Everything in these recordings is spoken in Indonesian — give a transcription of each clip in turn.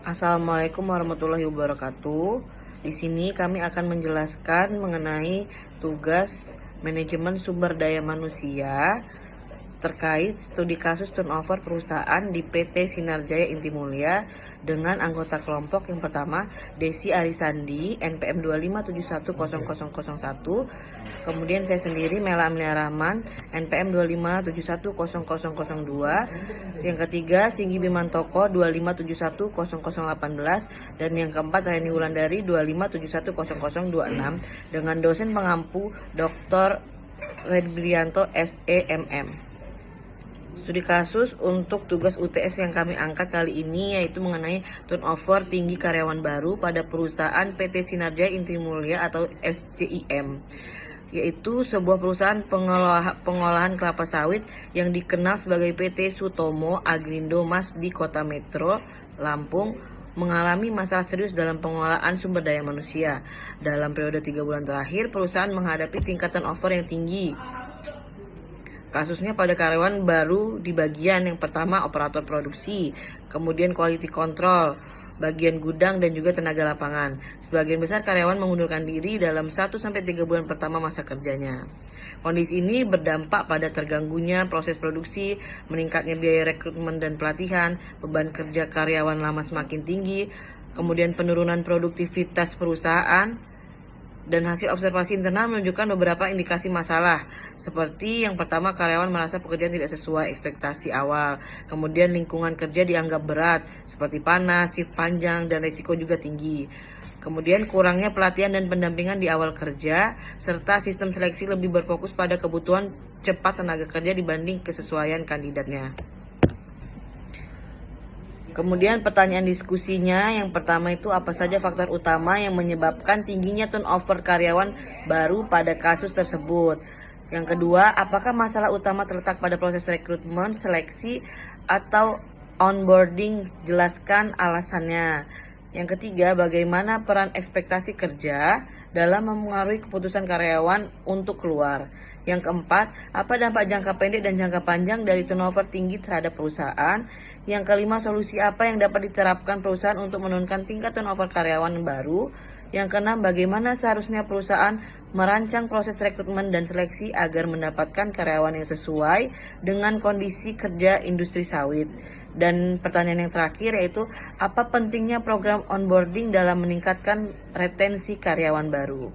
Assalamualaikum warahmatullahi wabarakatuh. Di sini kami akan menjelaskan mengenai tugas manajemen sumber daya manusia terkait studi kasus turnover perusahaan di PT Sinar Jaya Inti Mulia dengan anggota kelompok yang pertama Desi Arisandi NPM 257100001, kemudian saya sendiri Mela Amelia Rahman NPM 257100002, yang ketiga Singgi Bimantoko 257100018, dan yang keempat Reni Wulandari 257100026 dengan dosen pengampu Dr. Redbrianto SEMM. Studi kasus untuk tugas UTS yang kami angkat kali ini yaitu mengenai turnover tinggi karyawan baru pada perusahaan PT Sinar Jaya Inti Mulia atau SJIM, yaitu sebuah perusahaan pengolahan kelapa sawit yang dikenal sebagai PT Sutomo Agrindo Mas di Kota Metro Lampung, mengalami masalah serius dalam pengolahan sumber daya manusia. Dalam periode 3 bulan terakhir, perusahaan menghadapi tingkat turnover yang tinggi. Kasusnya pada karyawan baru di bagian yang pertama operator produksi, kemudian quality control, bagian gudang, dan juga tenaga lapangan. Sebagian besar karyawan mengundurkan diri dalam 1-3 bulan pertama masa kerjanya. Kondisi ini berdampak pada terganggunya proses produksi, meningkatnya biaya rekrutmen dan pelatihan, beban kerja karyawan lama semakin tinggi, kemudian penurunan produktivitas perusahaan, dan hasil observasi internal menunjukkan beberapa indikasi masalah. Seperti yang pertama, karyawan merasa pekerjaan tidak sesuai ekspektasi awal. Kemudian lingkungan kerja dianggap berat, seperti panas, shift panjang, dan risiko juga tinggi. Kemudian kurangnya pelatihan dan pendampingan di awal kerja, serta sistem seleksi lebih berfokus pada kebutuhan cepat tenaga kerja dibanding kesesuaian kandidatnya. Kemudian pertanyaan diskusinya yang pertama itu, apa saja faktor utama yang menyebabkan tingginya turnover karyawan baru pada kasus tersebut? Yang kedua, apakah masalah utama terletak pada proses rekrutmen, seleksi, atau onboarding? Jelaskan alasannya. Yang ketiga, bagaimana peran ekspektasi kerja dalam mempengaruhi keputusan karyawan untuk keluar? Yang keempat, apa dampak jangka pendek dan jangka panjang dari turnover tinggi terhadap perusahaan? Yang kelima, solusi apa yang dapat diterapkan perusahaan untuk menurunkan tingkat turnover karyawan baru? Yang keenam, bagaimana seharusnya perusahaan merancang proses rekrutmen dan seleksi agar mendapatkan karyawan yang sesuai dengan kondisi kerja industri sawit? Dan pertanyaan yang terakhir yaitu, apa pentingnya program onboarding dalam meningkatkan retensi karyawan baru?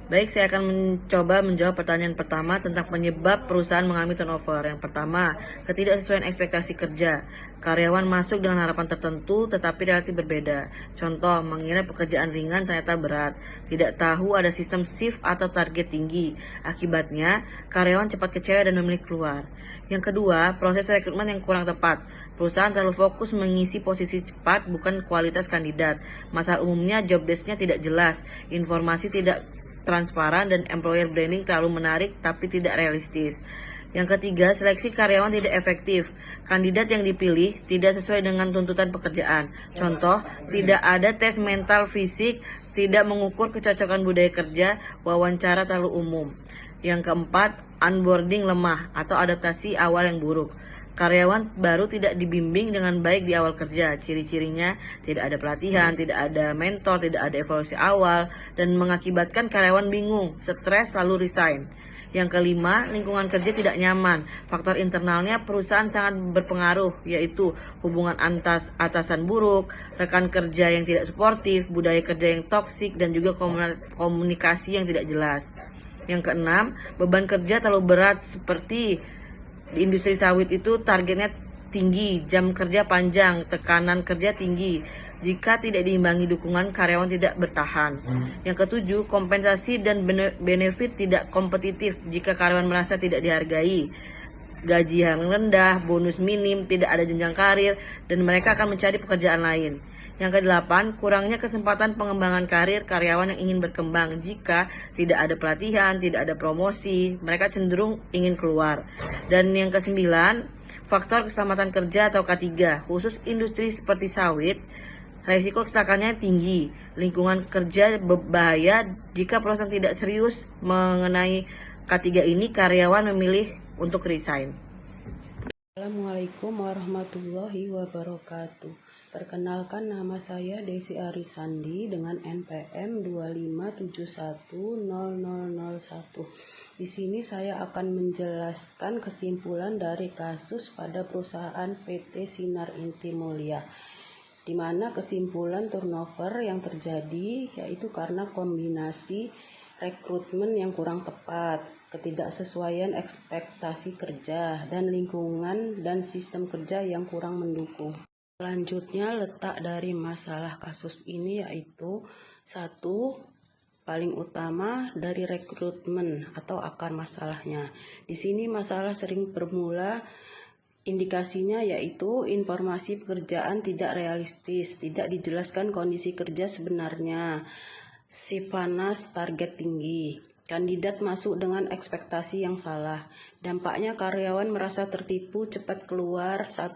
Baik, saya akan mencoba menjawab pertanyaan pertama tentang penyebab perusahaan mengalami turnover. Yang pertama, ketidaksesuaian ekspektasi kerja. Karyawan masuk dengan harapan tertentu tetapi relatif berbeda. Contoh, mengira pekerjaan ringan ternyata berat. Tidak tahu ada sistem shift atau target tinggi. Akibatnya, karyawan cepat kecewa dan memilih keluar. Yang kedua, proses rekrutmen yang kurang tepat. Perusahaan terlalu fokus mengisi posisi cepat, bukan kualitas kandidat. Masalah umumnya job desk-nya tidak jelas, informasi tidak transparan, dan employer branding terlalu menarik tapi tidak realistis. Yang ketiga, seleksi karyawan tidak efektif. Kandidat yang dipilih tidak sesuai dengan tuntutan pekerjaan. Contoh, tidak ada tes mental fisik, tidak mengukur kecocokan budaya kerja, wawancara terlalu umum. Yang keempat, onboarding lemah atau adaptasi awal yang buruk. Karyawan baru tidak dibimbing dengan baik di awal kerja. Ciri-cirinya tidak ada pelatihan, tidak ada mentor, tidak ada evaluasi awal, dan mengakibatkan karyawan bingung, stres, lalu resign. Yang kelima, lingkungan kerja tidak nyaman. Faktor internalnya perusahaan sangat berpengaruh, yaitu hubungan atasan buruk, rekan kerja yang tidak suportif, budaya kerja yang toksik, dan juga komunikasi yang tidak jelas. Yang keenam, beban kerja terlalu berat. Seperti di industri sawit itu targetnya tinggi, jam kerja panjang, tekanan kerja tinggi. Jika tidak diimbangi dukungan, karyawan tidak bertahan. Yang ketujuh, kompensasi dan benefit tidak kompetitif. Jika karyawan merasa tidak dihargai, gaji yang rendah, bonus minim, tidak ada jenjang karir, dan mereka akan mencari pekerjaan lain. Yang kedelapan, kurangnya kesempatan pengembangan karir karyawan yang ingin berkembang. Jika tidak ada pelatihan, tidak ada promosi, mereka cenderung ingin keluar. Dan yang kesembilan, faktor keselamatan kerja atau K3. Khusus industri seperti sawit, risiko kecelakaannya tinggi. Lingkungan kerja berbahaya. Jika perusahaan tidak serius mengenai K3 ini, karyawan memilih untuk resign. Assalamualaikum warahmatullahi wabarakatuh. Perkenalkan, nama saya Desi Arisandi dengan NPM 257100001. Di sini saya akan menjelaskan kesimpulan dari kasus pada perusahaan PT Sinar Inti Mulia, di mana kesimpulan turnover yang terjadi yaitu karena kombinasi rekrutmen yang kurang tepat, ketidaksesuaian ekspektasi kerja, dan lingkungan dan sistem kerja yang kurang mendukung. Selanjutnya, letak dari masalah kasus ini yaitu satu, paling utama dari rekrutmen atau akar masalahnya. Di sini masalah sering bermula, indikasinya yaitu informasi pekerjaan tidak realistis, tidak dijelaskan kondisi kerja sebenarnya, shift panas, target tinggi. Kandidat masuk dengan ekspektasi yang salah. Dampaknya karyawan merasa tertipu, cepat keluar 1-3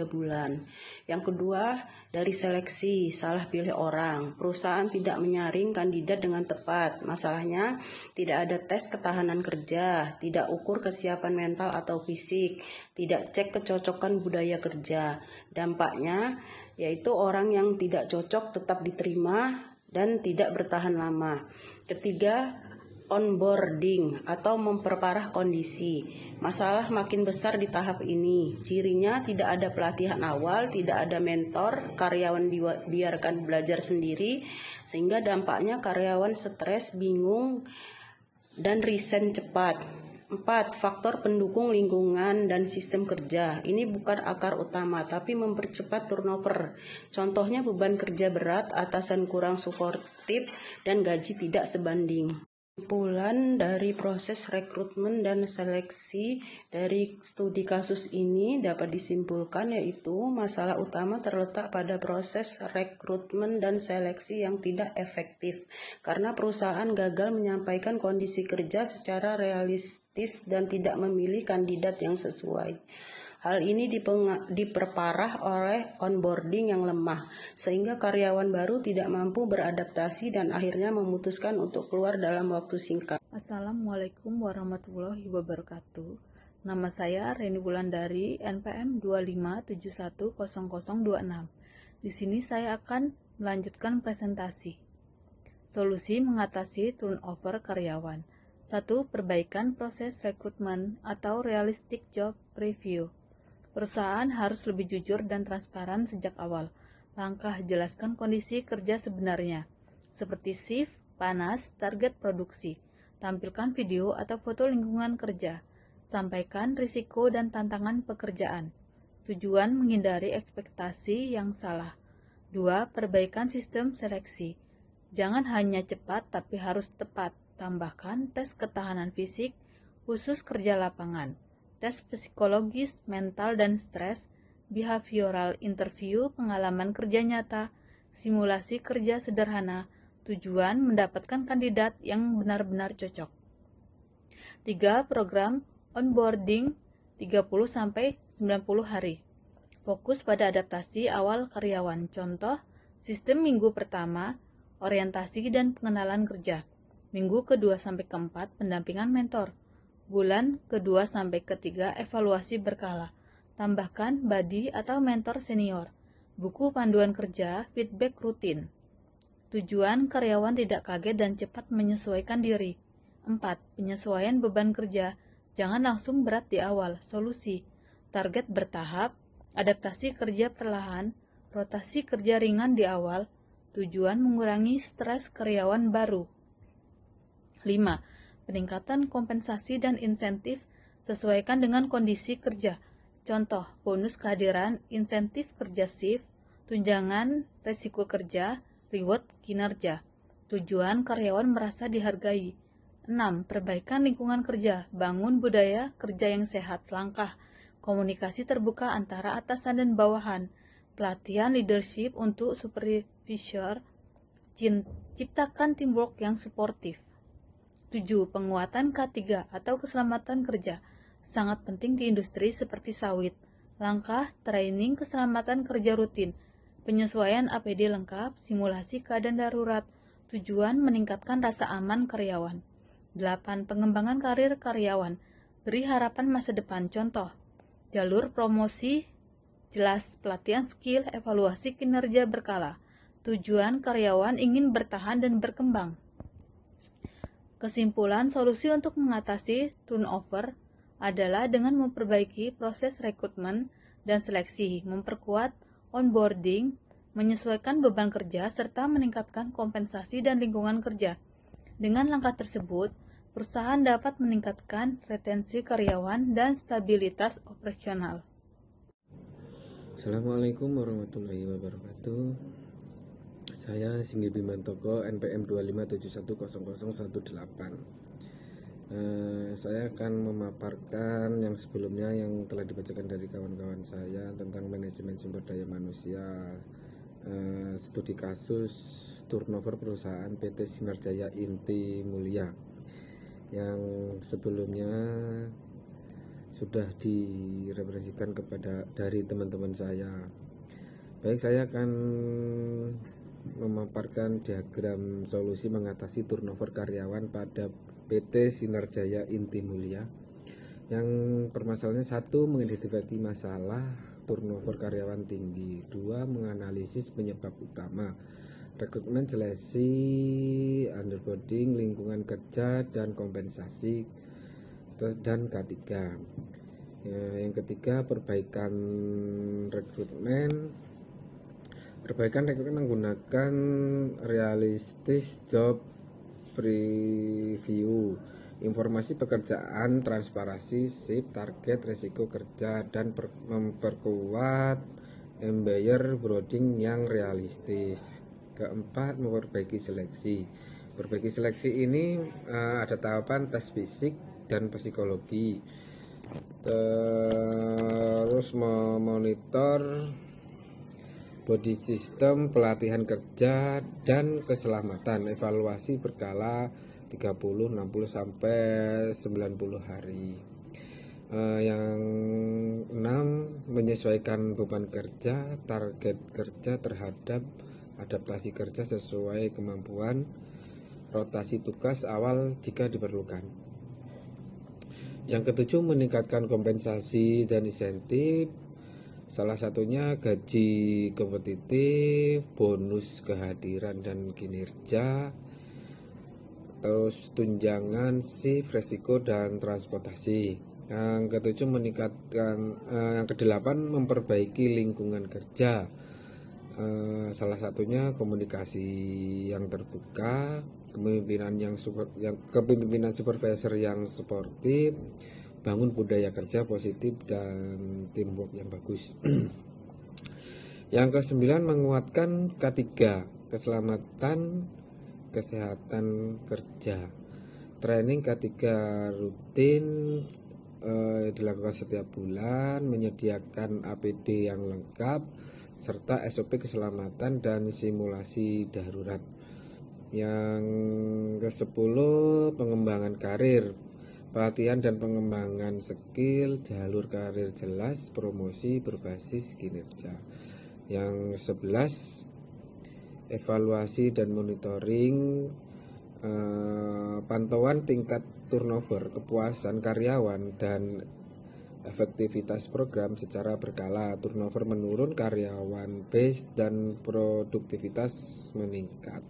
bulan. Yang kedua, dari seleksi, salah pilih orang. Perusahaan tidak menyaring kandidat dengan tepat. Masalahnya, tidak ada tes ketahanan kerja, tidak ukur kesiapan mental atau fisik, tidak cek kecocokan budaya kerja. Dampaknya, yaitu orang yang tidak cocok tetap diterima dan tidak bertahan lama. Ketiga, onboarding atau memperparah kondisi. Masalah makin besar di tahap ini. Cirinya tidak ada pelatihan awal, tidak ada mentor, karyawan dibiarkan belajar sendiri, sehingga dampaknya karyawan stres, bingung, dan resign cepat. 4. Faktor pendukung lingkungan dan sistem kerja. Ini bukan akar utama, tapi mempercepat turnover. Contohnya beban kerja berat, atasan kurang suportif, dan gaji tidak sebanding. Kesimpulan dari proses rekrutmen dan seleksi dari studi kasus ini dapat disimpulkan yaitu masalah utama terletak pada proses rekrutmen dan seleksi yang tidak efektif karena perusahaan gagal menyampaikan kondisi kerja secara realistis dan tidak memilih kandidat yang sesuai. Hal ini diperparah oleh onboarding yang lemah, sehingga karyawan baru tidak mampu beradaptasi dan akhirnya memutuskan untuk keluar dalam waktu singkat. Assalamualaikum warahmatullahi wabarakatuh. Nama saya Reni Wulandari, NPM 257100026. Di sini saya akan melanjutkan presentasi. Solusi mengatasi turnover karyawan. 1. Perbaikan proses rekrutmen atau realistic job review. Perusahaan harus lebih jujur dan transparan sejak awal. Langkah jelaskan kondisi kerja sebenarnya, seperti shift, panas, target produksi. Tampilkan video atau foto lingkungan kerja. Sampaikan risiko dan tantangan pekerjaan. Tujuan menghindari ekspektasi yang salah. 2. Perbaikan sistem seleksi. Jangan hanya cepat tapi harus tepat. Tambahkan tes ketahanan fisik khusus kerja lapangan, tes psikologis, mental dan stres, behavioral interview, pengalaman kerja nyata, simulasi kerja sederhana. Tujuan mendapatkan kandidat yang benar-benar cocok. 3. Program onboarding 30-90 hari. Fokus pada adaptasi awal karyawan. Contoh, sistem minggu pertama, orientasi dan pengenalan kerja. Minggu ke-2-4, pendampingan mentor. Bulan ke-2-3, evaluasi berkala. Tambahkan buddy atau mentor senior. Buku panduan kerja, feedback rutin. Tujuan karyawan tidak kaget dan cepat menyesuaikan diri. 4. Penyesuaian beban kerja. Jangan langsung berat di awal. Solusi. Target bertahap, adaptasi kerja perlahan, rotasi kerja ringan di awal. Tujuan mengurangi stres karyawan baru. 5. Peningkatan kompensasi dan insentif sesuaikan dengan kondisi kerja. Contoh, bonus kehadiran, insentif kerja shift, tunjangan resiko kerja, reward kinerja. Tujuan karyawan merasa dihargai. 6. Perbaikan lingkungan kerja, bangun budaya kerja yang sehat. Langkah, komunikasi terbuka antara atasan dan bawahan, pelatihan leadership untuk supervisor, ciptakan teamwork yang suportif. 7. Penguatan K3 atau keselamatan kerja, sangat penting di industri seperti sawit. Langkah, training keselamatan kerja rutin, penyesuaian APD lengkap, simulasi keadaan darurat. Tujuan meningkatkan rasa aman karyawan. 8. Pengembangan karir karyawan, beri harapan masa depan. Contoh, Jalur promosi jelas, pelatihan skill, evaluasi kinerja berkala. Tujuan karyawan ingin bertahan dan berkembang. Kesimpulan, solusi untuk mengatasi turnover adalah dengan memperbaiki proses rekrutmen dan seleksi, memperkuat onboarding, menyesuaikan beban kerja, serta meningkatkan kompensasi dan lingkungan kerja. Dengan langkah tersebut, perusahaan dapat meningkatkan retensi karyawan dan stabilitas operasional. Assalamualaikum warahmatullahi wabarakatuh. Saya Singgi Bimantoko, NPM 25710018. Saya akan memaparkan yang sebelumnya yang telah dibacakan dari kawan-kawan saya tentang manajemen sumber daya manusia, studi kasus turnover perusahaan PT Sinar Jaya Inti Mulia yang sebelumnya sudah direferensikan dari teman-teman saya. Baik, saya akan memaparkan diagram solusi mengatasi turnover karyawan pada PT Sinar Jaya Inti Mulia. Yang permasalahannya, 1, mengidentifikasi masalah turnover karyawan tinggi. 2, menganalisis penyebab utama, rekrutmen, seleksi, underboarding, lingkungan kerja, dan kompensasi. Dan ketiga, yang ketiga, perbaikan rekrutmen menggunakan realistis job preview, informasi pekerjaan, transparansi, shift, target, resiko kerja, dan memperkuat employer branding yang realistis. Keempat, memperbaiki seleksi. Perbaiki seleksi ini ada tahapan tes fisik dan psikologi, terus memonitor body system, pelatihan kerja, dan keselamatan, evaluasi berkala 30, 60, sampai 90 hari. Yang 6, menyesuaikan beban kerja, target kerja terhadap adaptasi kerja sesuai kemampuan, rotasi tugas awal jika diperlukan. Yang ketujuh, meningkatkan kompensasi dan insentif, salah satunya gaji kompetitif, bonus kehadiran dan kinerja, terus tunjangan shift, resiko, dan transportasi. Yang ketujuh, yang kedelapan, memperbaiki lingkungan kerja, salah satunya komunikasi yang terbuka, kepemimpinan supervisor yang suportif, bangun budaya kerja positif, dan teamwork yang bagus. Yang ke-9, menguatkan K3, keselamatan kesehatan kerja. Training K3 rutin dilakukan setiap bulan, menyediakan APD yang lengkap, serta SOP keselamatan dan simulasi darurat. Yang ke-10, pengembangan karir, pelatihan dan pengembangan skill, jalur karir jelas, promosi berbasis kinerja. Yang 11, evaluasi dan monitoring, pantauan tingkat turnover, kepuasan karyawan, dan efektivitas program secara berkala. Turnover menurun, karyawan base dan produktivitas meningkat.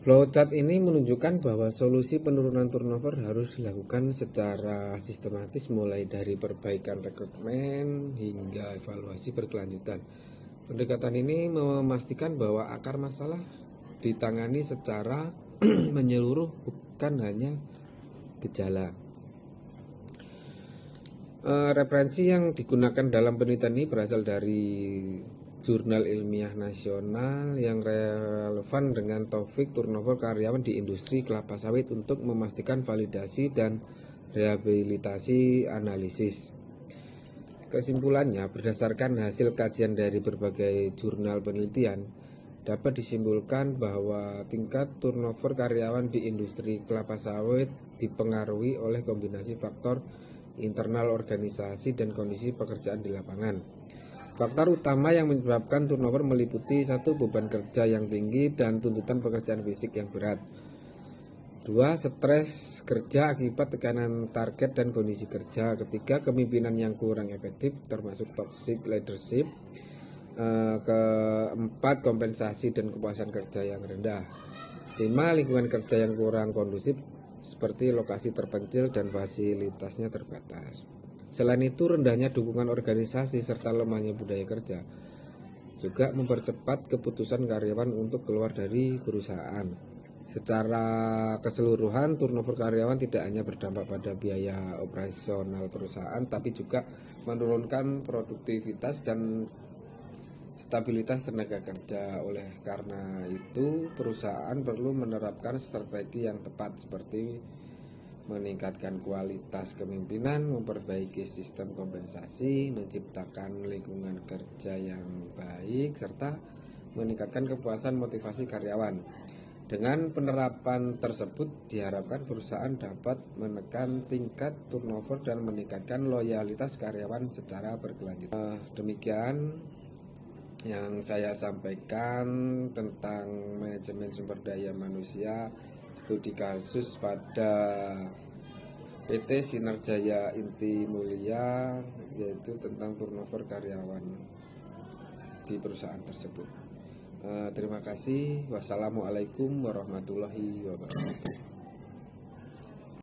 Flowchart ini menunjukkan bahwa solusi penurunan turnover harus dilakukan secara sistematis, mulai dari perbaikan rekrutmen hingga evaluasi berkelanjutan. Pendekatan ini memastikan bahwa akar masalah ditangani secara menyeluruh, bukan hanya gejala. Referensi yang digunakan dalam penelitian ini berasal dari jurnal ilmiah nasional yang relevan dengan topik turnover karyawan di industri kelapa sawit untuk memastikan validasi dan rehabilitasi analisis. Kesimpulannya, berdasarkan hasil kajian dari berbagai jurnal penelitian, dapat disimpulkan bahwa tingkat turnover karyawan di industri kelapa sawit dipengaruhi oleh kombinasi faktor internal organisasi dan kondisi pekerjaan di lapangan. Faktor utama yang menyebabkan turnover meliputi 1, beban kerja yang tinggi dan tuntutan pekerjaan fisik yang berat. 2. Stres kerja akibat tekanan target dan kondisi kerja. Ketiga, kepemimpinan yang kurang efektif termasuk toxic leadership. Keempat, kompensasi dan kepuasan kerja yang rendah. 5. Lingkungan kerja yang kurang kondusif seperti lokasi terpencil dan fasilitasnya terbatas. Selain itu, rendahnya dukungan organisasi serta lemahnya budaya kerja juga mempercepat keputusan karyawan untuk keluar dari perusahaan. Secara keseluruhan, turnover karyawan tidak hanya berdampak pada biaya operasional perusahaan, tapi juga menurunkan produktivitas dan stabilitas tenaga kerja. Oleh karena itu, perusahaan perlu menerapkan strategi yang tepat seperti meningkatkan kualitas kepemimpinan, memperbaiki sistem kompensasi, menciptakan lingkungan kerja yang baik, serta meningkatkan kepuasan motivasi karyawan. Dengan penerapan tersebut diharapkan perusahaan dapat menekan tingkat turnover dan meningkatkan loyalitas karyawan secara berkelanjutan. Demikian yang saya sampaikan tentang manajemen sumber daya manusia, studi kasus pada PT Sinar Jaya Inti Mulia, yaitu tentang turnover karyawan di perusahaan tersebut. Terima kasih. Wassalamualaikum warahmatullahi wabarakatuh.